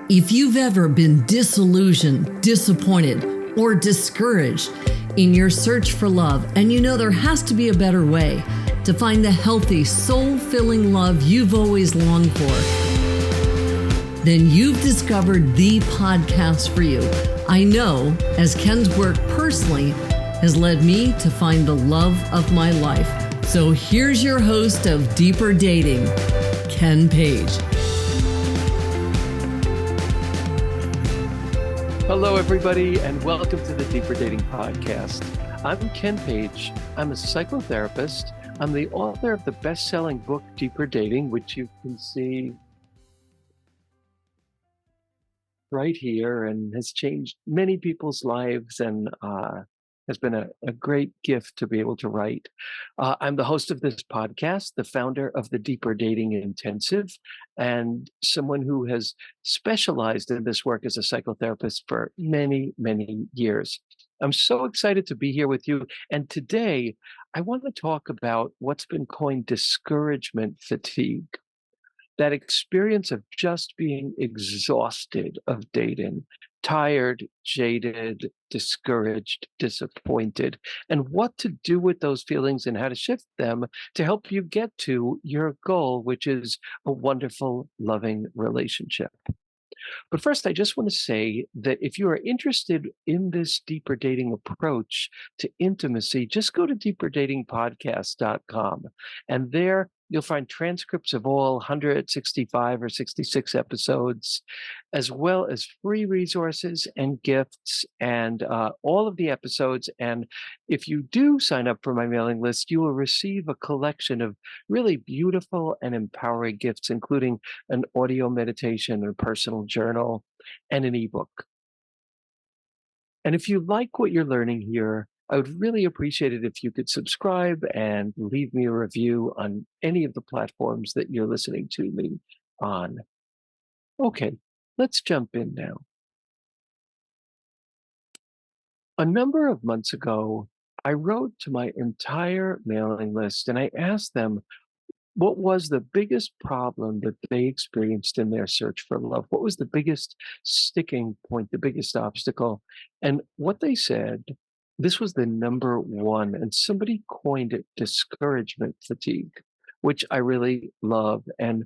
If you've ever been disillusioned, disappointed, or discouraged in your search for love, and you know there has to be a better way to find the healthy, soul-filling love you've always longed for, then you've discovered the podcast for you. I know, as Ken's work personally has led me to find the love of my life. So here's your host of Deeper Dating, Ken Page. Hello, everybody, and welcome to the Deeper Dating Podcast. I'm Ken Page. I'm a psychotherapist. I'm the author of the best-selling book, Deeper Dating, which you can see right here and has changed many people's lives and has been a great gift to be able to write. I'm the host of this podcast, the founder of the Deeper Dating Intensive, and someone who has specialized in this work as a psychotherapist for many, many years. I'm so excited to be here with you. And today, I want to talk about what's been coined discouragement fatigue. That experience of just being exhausted of dating, tired, jaded, discouraged, disappointed, and what to do with those feelings and how to shift them to help you get to your goal, which is a wonderful, loving relationship. But first, I just want to say that if you are interested in this deeper dating approach to intimacy, just go to deeperdatingpodcast.com. And there you'll find transcripts of all 165 or 66 episodes, as well as free resources and gifts and all of the episodes. And if you do sign up for my mailing list, you will receive a collection of really beautiful and empowering gifts, including an audio meditation, a personal journal, and an ebook. And if you like what you're learning here, I would really appreciate it if you could subscribe and leave me a review on any of the platforms that you're listening to me on. Okay, let's jump in now. A number of months ago, I wrote to my entire mailing list and I asked them what was the biggest problem that they experienced in their search for love? What was the biggest sticking point, the biggest obstacle? And what they said, this was the number one, and somebody coined it discouragement fatigue, which I really love. And,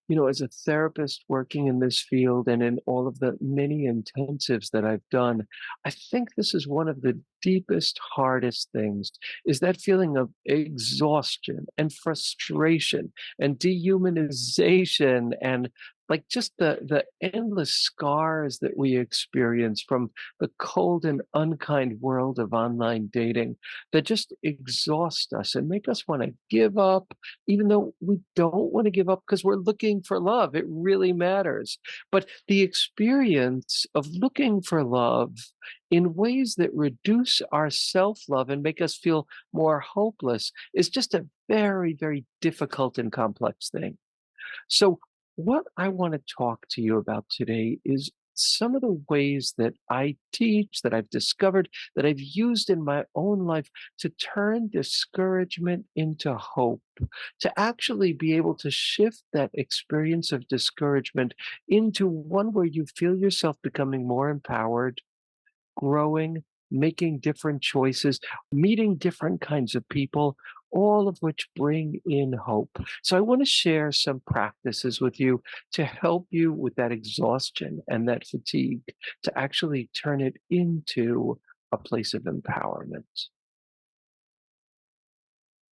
you know, as a therapist working in this field and in all of the many intensives that I've done, I think this is one of the deepest, hardest things is that feeling of exhaustion and frustration and dehumanization and like just the endless scars that we experience from the cold and unkind world of online dating that just exhaust us and make us want to give up, even though we don't want to give up because we're looking for love. It really matters. But the experience of looking for love in ways that reduce our self-love and make us feel more hopeless is just a very, very difficult and complex thing. So what I want to talk to you about today is some of the ways that I teach, that I've discovered, that I've used in my own life to turn discouragement into hope, to actually be able to shift that experience of discouragement into one where you feel yourself becoming more empowered, growing, making different choices, meeting different kinds of people, all of which bring in hope. So I want to share some practices with you to help you with that exhaustion and that fatigue to actually turn it into a place of empowerment.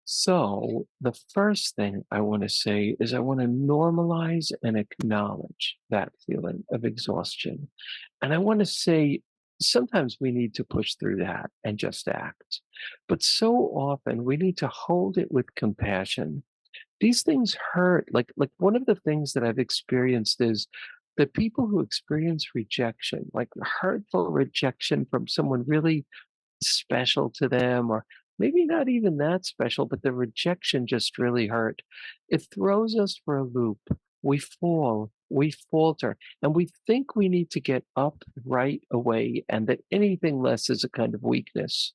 So the first thing I want to say is I want to normalize and acknowledge that feeling of exhaustion. And I want to say sometimes we need to push through that and just act. But so often we need to hold it with compassion. These things hurt. Like one of the things that I've experienced is that people who experience rejection, like hurtful rejection from someone really special to them, or maybe not even that special, but the rejection just really hurt. It throws us for a loop. We fall, we falter, and we think we need to get up right away, and that anything less is a kind of weakness.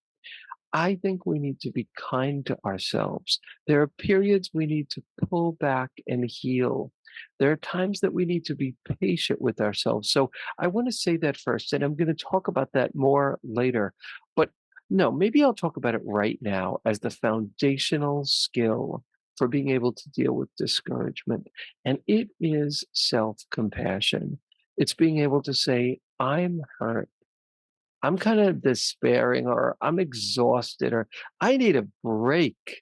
I think we need to be kind to ourselves. There are periods we need to pull back and heal. There are times that we need to be patient with ourselves. So I want to say that first, and I'm going to talk about that more later. But no, maybe I'll talk about it right now as the foundational skill for being able to deal with discouragement. And it is self compassion. It's being able to say, I'm hurt. I'm kind of despairing or I'm exhausted or I need a break.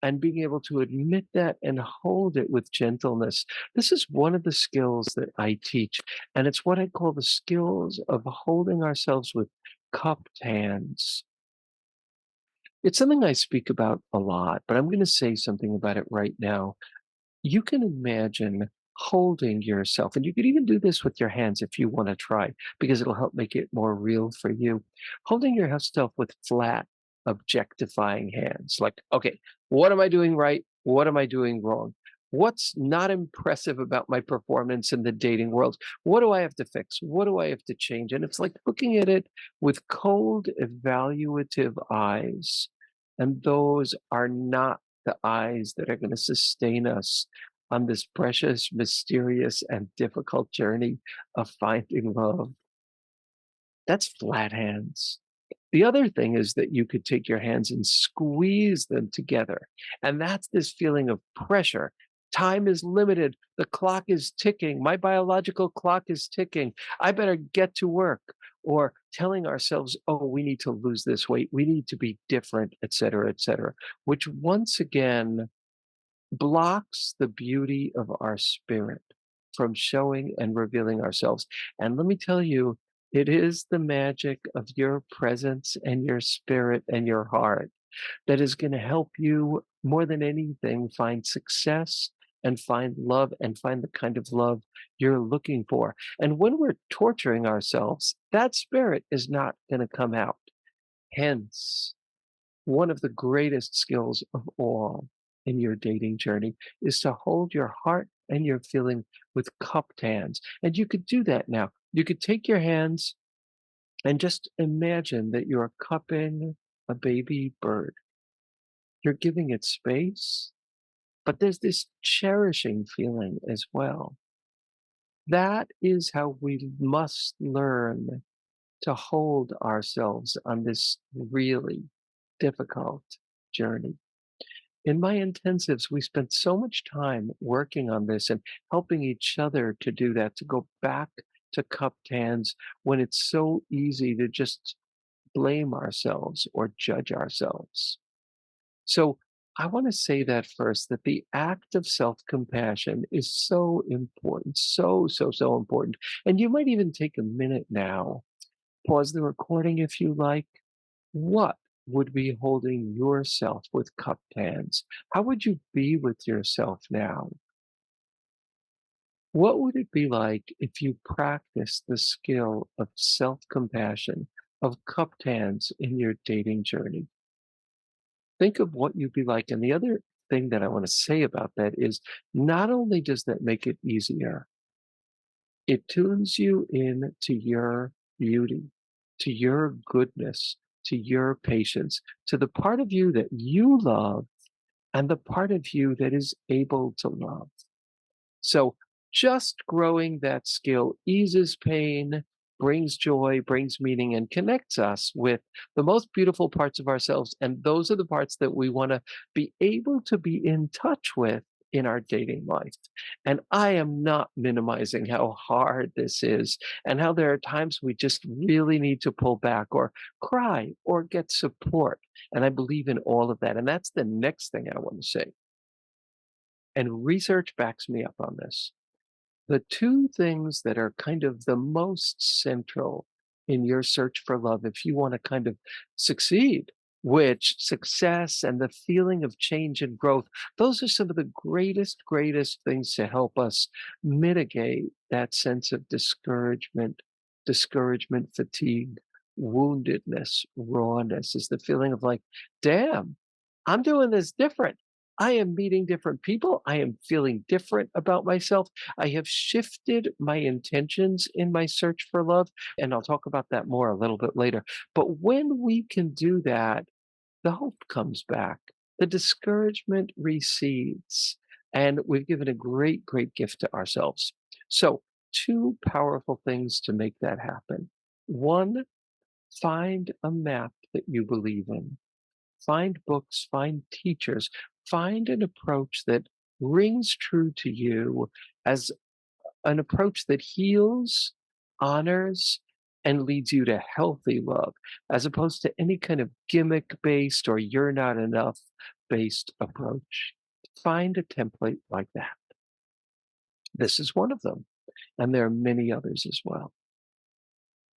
And being able to admit that and hold it with gentleness. This is one of the skills that I teach. And it's what I call the skills of holding ourselves with cupped hands. It's something I speak about a lot, but I'm going to say something about it right now. You can imagine holding yourself, and you could even do this with your hands if you want to try, because it'll help make it more real for you. Holding yourself with flat, objectifying hands, like, okay, what am I doing right? What am I doing wrong? What's not impressive about my performance in the dating world? What do I have to fix? What do I have to change? And it's like looking at it with cold, evaluative eyes. And those are not the eyes that are going to sustain us on this precious, mysterious, and difficult journey of finding love. That's flat hands. The other thing is that you could take your hands and squeeze them together. And that's this feeling of pressure. Time is limited. The clock is ticking. My biological clock is ticking. I better get to work. Or telling ourselves, oh, we need to lose this weight. We need to be different, et cetera, which once again blocks the beauty of our spirit from showing and revealing ourselves. And let me tell you, it is the magic of your presence and your spirit and your heart that is going to help you more than anything find success and find love and find the kind of love you're looking for. And when we're torturing ourselves, that spirit is not going to come out. Hence, one of the greatest skills of all in your dating journey is to hold your heart and your feeling with cupped hands. And you could do that now. You could take your hands and just imagine that you're cupping a baby bird. You're giving it space, but there's this cherishing feeling as well. That is how we must learn to hold ourselves on this really difficult journey. In my intensives, we spent so much time working on this and helping each other to do that, to go back to cupped hands when it's so easy to just blame ourselves or judge ourselves. So I want to say that first, that the act of self compassion is so important, so important. And you might even take a minute now, pause the recording if you like. What would be holding yourself with cupped hands? How would you be with yourself now? What would it be like if you practiced the skill of self compassion, of cupped hands in your dating journey? Think of what you'd be like. And the other thing that I want to say about that is not only does that make it easier, it tunes you in to your beauty, to your goodness, to your patience, to the part of you that you love and the part of you that is able to love. So just growing that skill eases pain, brings joy, brings meaning, and connects us with the most beautiful parts of ourselves. And those are the parts that we want to be able to be in touch with in our dating life. And I am not minimizing how hard this is and how there are times we just really need to pull back or cry or get support. And I believe in all of that. And that's the next thing I want to say. And research backs me up on this. The two things that are kind of the most central in your search for love, if you want to kind of succeed, which success and the feeling of change and growth, those are some of the greatest things to help us mitigate that sense of discouragement, fatigue, woundedness, rawness, is the feeling of like, damn, I'm doing this different. I am meeting different people. I am feeling different about myself. I have shifted my intentions in my search for love. And I'll talk about that more a little bit later. But when we can do that, the hope comes back, the discouragement recedes, and we've given a great, great gift to ourselves. So, two powerful things to make that happen. One, find a map that you believe in. Find books, find teachers, find an approach that rings true to you as an approach that heals, honors, and leads you to healthy love, as opposed to any kind of gimmick based or you're not enough based approach. Find a template like that. This is one of them. And there are many others as well.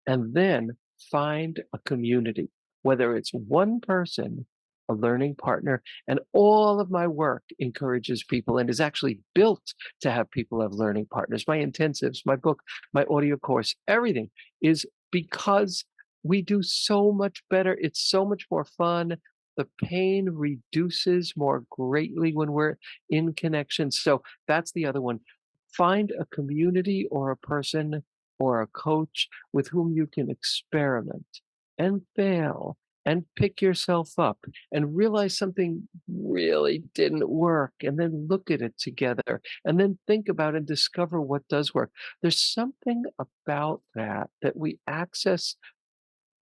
And then find a community, whether it's one person, a learning partner, and all of my work encourages people and is actually built to have people have learning partners. My intensives, my book, my audio course, everything is because we do so much better. It's so much more fun. The pain reduces more greatly when we're in connection. So that's the other one. Find a community or a person or a coach with whom you can experiment and fail and pick yourself up and realize something really didn't work and then look at it together and then think about and discover what does work. There's something about that we access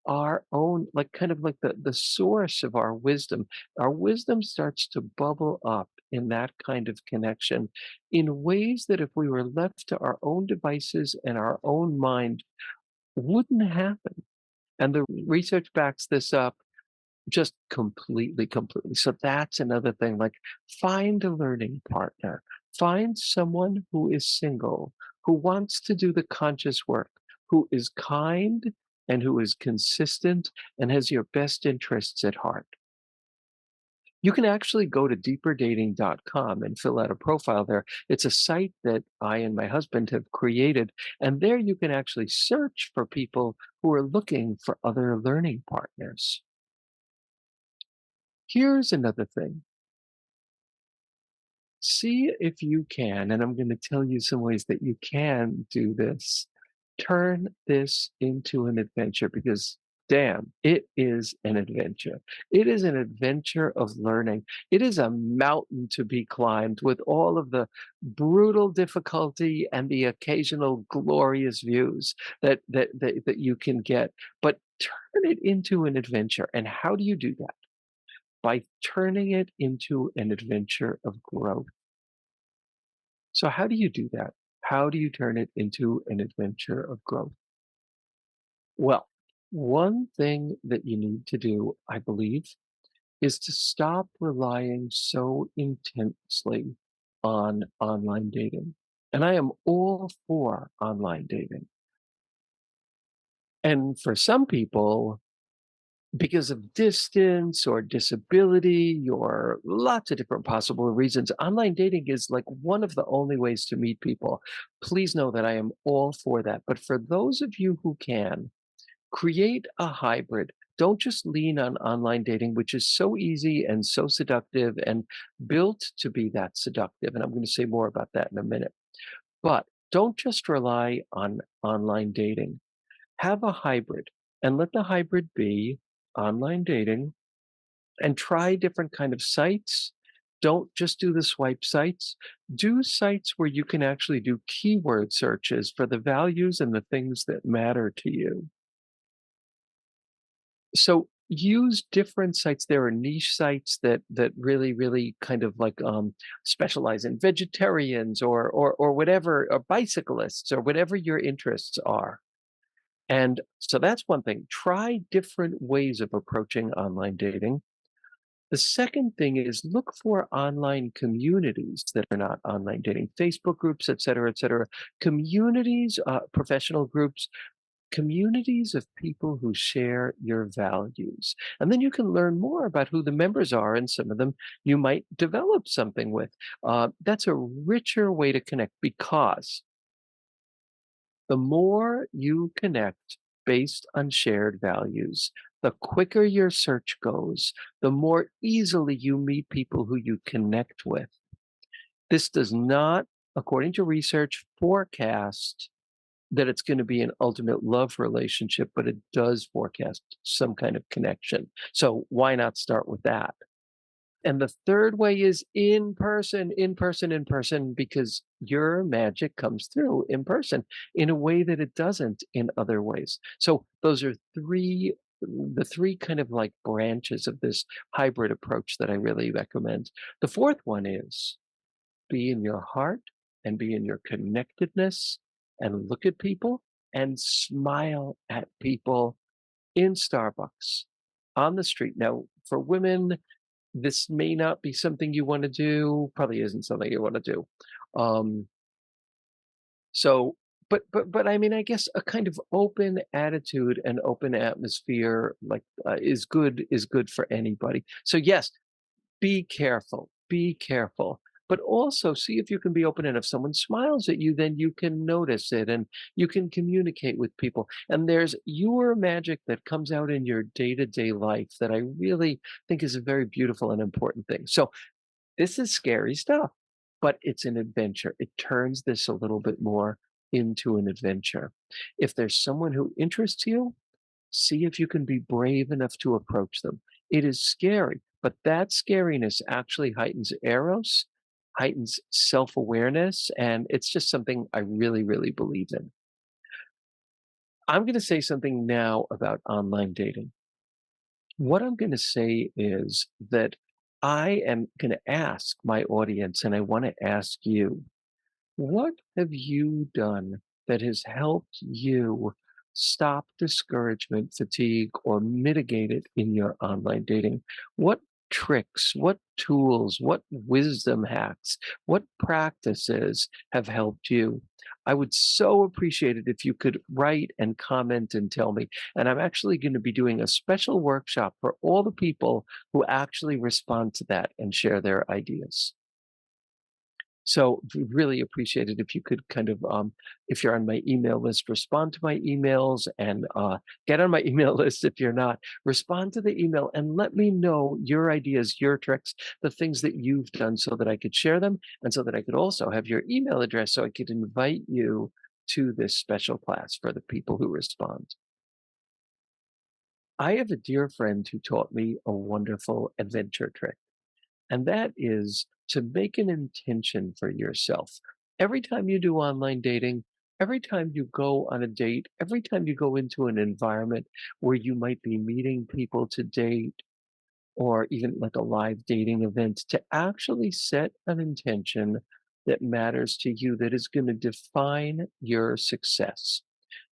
our own, like kind of like the source of our wisdom. Our wisdom starts to bubble up in that kind of connection in ways that if we were left to our own devices and our own mind wouldn't happen. And the research backs this up just completely, completely. So that's another thing. Like, find a learning partner, find someone who is single, who wants to do the conscious work, who is kind and who is consistent and has your best interests at heart. You can actually go to deeperdating.com and fill out a profile there. It's a site that I and my husband have created. And there you can actually search for people who are looking for other learning partners. Here's another thing. See if you can, and I'm going to tell you some ways that you can do this. Turn this into an adventure because, damn, it is an adventure. It is an adventure of learning. It is a mountain to be climbed with all of the brutal difficulty and the occasional glorious views that you can get. But turn it into an adventure. And how do you do that? By turning it into an adventure of growth. So, how do you do that? How do you turn it into an adventure of growth? Well, one thing that you need to do, I believe, is to stop relying so intensely on online dating. And I am all for online dating. And for some people, because of distance or disability or lots of different possible reasons, online dating is like one of the only ways to meet people. Please know that I am all for that. But for those of you who can, create a hybrid. Don't just lean on online dating, which is so easy and so seductive and built to be that seductive. And I'm going to say more about that in a minute. But don't just rely on online dating. Have a hybrid and let the hybrid be online dating and try different kind of sites. Don't just do the swipe sites. Do sites where you can actually do keyword searches for the values and the things that matter to you. So use different sites. There are niche sites that really, really kind of like specialize in vegetarians or whatever, or bicyclists or whatever your interests are. And so that's one thing. Try different ways of approaching online dating. The second thing is look for online communities that are not online dating, Facebook groups, et cetera, communities, professional groups, communities of people who share your values. And then you can learn more about who the members are, and some of them you might develop something with. That's a richer way to connect because the more you connect based on shared values, the quicker your search goes, the more easily you meet people who you connect with. This does not, according to research, forecast that it's going to be an ultimate love relationship, but it does forecast some kind of connection. So why not start with that? And the third way is in person, in person, in person, because your magic comes through in person in a way that it doesn't in other ways. So those are the three kind of like branches of this hybrid approach that I really recommend. The fourth one is be in your heart and be in your connectedness and look at people and smile at people in Starbucks, on the street. Now, for women, this may not be something you want to do, probably isn't something you want to do. Um, so, but I mean, I guess a kind of open attitude and open atmosphere, like is good for anybody. So yes, be careful, but also see if you can be open, and if someone smiles at you, then you can notice it and you can communicate with people. And there's your magic that comes out in your day-to-day life that I really think is a very beautiful and important thing. So this is scary stuff, but it's an adventure. It turns this a little bit more into an adventure. If there's someone who interests you, see if you can be brave enough to approach them. It is scary, but that scariness actually heightens eros, heightens self awareness, and it's just something I really, really believe in. I'm going to say something now about online dating. What I'm going to say is that I am going to ask my audience, and I want to ask you, what have you done that has helped you stop discouragement, fatigue, or mitigate it in your online dating? What tricks, what tools, what wisdom hacks, what practices have helped you? I would so appreciate it if you could write and comment and tell me. And I'm actually going to be doing a special workshop for all the people who actually respond to that and share their ideas. So really appreciate it if you could kind of, if you're on my email list, respond to my emails and get on my email list if you're not. Respond to the email and let me know your ideas, your tricks, the things that you've done so that I could share them and so that I could also have your email address so I could invite you to this special class for the people who respond. I have a dear friend who taught me a wonderful adventure trick. And that is to make an intention for yourself. Every time you do online dating, every time you go on a date, every time you go into an environment where you might be meeting people to date, or even like a live dating event, to actually set an intention that matters to you, that is going to define your success.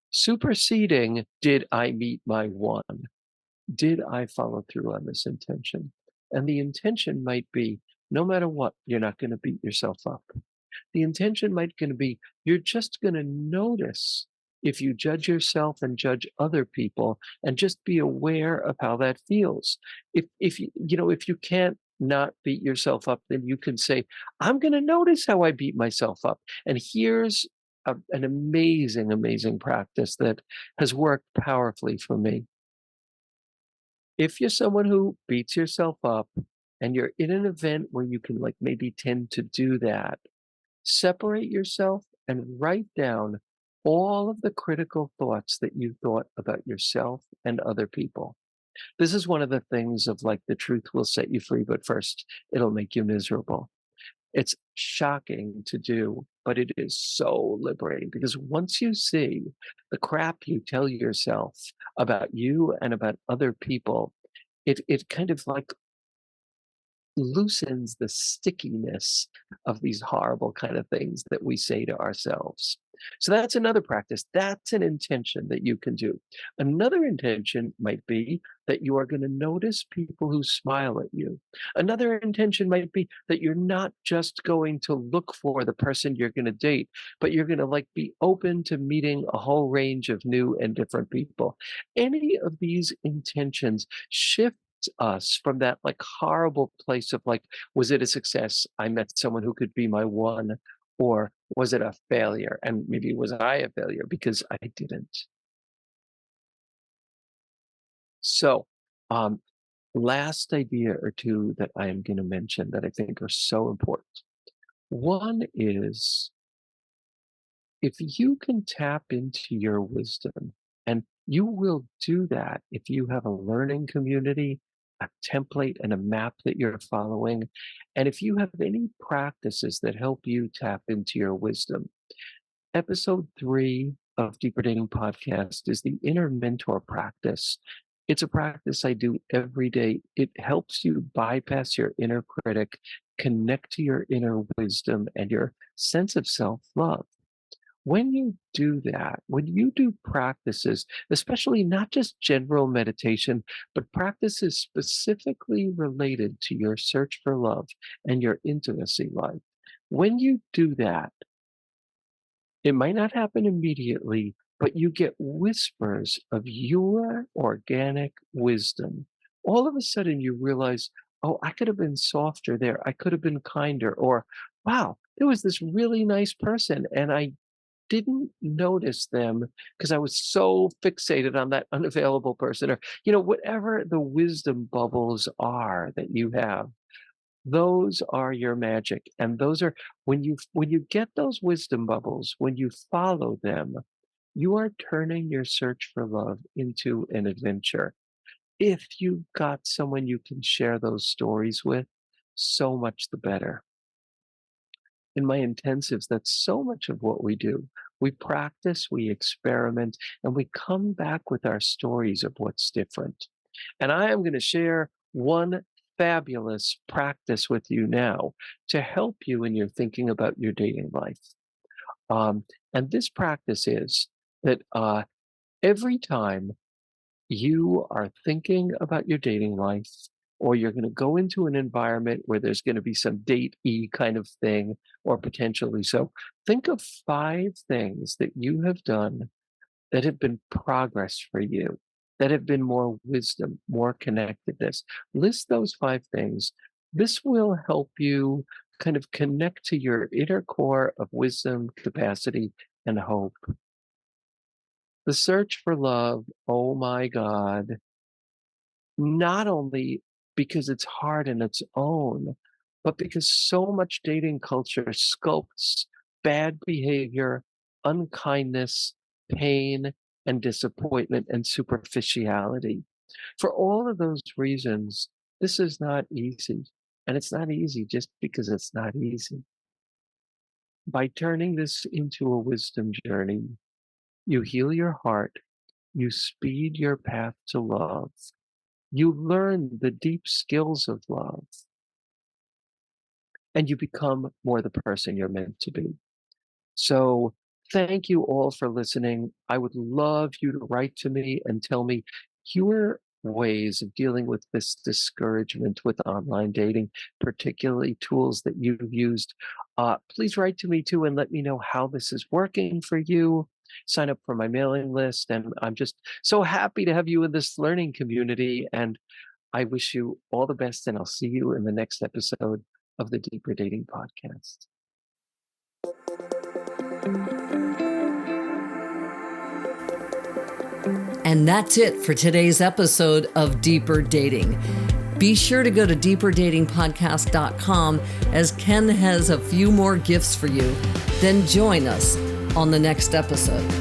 Superseding, did I meet my one? Did I follow through on this intention? And the intention might be no matter what, you're not going to beat yourself up. The intention might going to be you're just going to notice if you judge yourself and judge other people and just be aware of how that feels. If if you can't not beat yourself up, then you can say, I'm going to notice how I beat myself up. And here's an amazing, amazing practice that has worked powerfully for me. If you're someone who beats yourself up and you're in an event where you can like maybe tend to do that, separate yourself and write down all of the critical thoughts that you thought about yourself and other people. This is one of the things of like the truth will set you free, but first it'll make you miserable. It's shocking to do, but it is so liberating because once you see the crap you tell yourself about you and about other people, it kind of like loosens the stickiness of these horrible kind of things that we say to ourselves. So that's another practice. That's an intention that you can do. Another intention might be that you are going to notice people who smile at you. Another intention might be that you're not just going to look for the person you're going to date, but you're going to like be open to meeting a whole range of new and different people. Any of these intentions shift us from that like horrible place of like, was it a success? I met someone who could be my one, or was it a failure? And maybe was I a failure because I didn't? So, um, last idea or two that I am going to mention that I think are so important. One is if you can tap into your wisdom, and you will do that if you have a learning community, a template, and a map that you're following, and if you have any practices that help you tap into your wisdom. Episode 3 of Deeper Dating Podcast is the inner mentor practice. It's a practice I do every day. It helps you bypass your inner critic, connect to your inner wisdom and your sense of self love. When you do that, when you do practices, especially not just general meditation, but practices specifically related to your search for love and your intimacy life, when you do that, it might not happen immediately, but you get whispers of your organic wisdom. All of a sudden, you realize, oh, I could have been softer there. I could have been kinder. Or, wow, there was this really nice person, and I didn't notice them because I was so fixated on that unavailable person. Or, whatever the wisdom bubbles are that you have, those are your magic, and those are when you get those wisdom bubbles, when you follow them, you are turning your search for love into an adventure. If you've got someone you can share those stories with, so much the better. In my intensives, that's so much of what we do. We practice, we experiment, and we come back with our stories of what's different. And I am going to share one fabulous practice with you now to help you when you're thinking about your dating life. And this practice is that every time you are thinking about your dating life, or you're going to go into an environment where there's going to be some date-y kind of thing, or potentially so, think of 5 things that you have done that have been progress for you, that have been more wisdom, more connectedness. List those 5 things. This will help you kind of connect to your inner core of wisdom, capacity, and hope. The search for love, oh my God, not only because it's hard in its own, but because so much dating culture sculpts bad behavior, unkindness, pain, and disappointment and superficiality. For all of those reasons, this is not easy. And it's not easy just because it's not easy. By turning this into a wisdom journey, you heal your heart, you speed your path to love, you learn the deep skills of love, and you become more the person you're meant to be. So, thank you all for listening. I would love you to write to me and tell me your ways of dealing with this discouragement with online dating, particularly tools that you've used. Please write to me too and let me know how this is working for you. Sign up for my mailing list. And I'm just so happy to have you in this learning community. And I wish you all the best. And I'll see you in the next episode of the Deeper Dating Podcast. And that's it for today's episode of Deeper Dating. Be sure to go to deeperdatingpodcast.com as Ken has a few more gifts for you. Then join us on the next episode.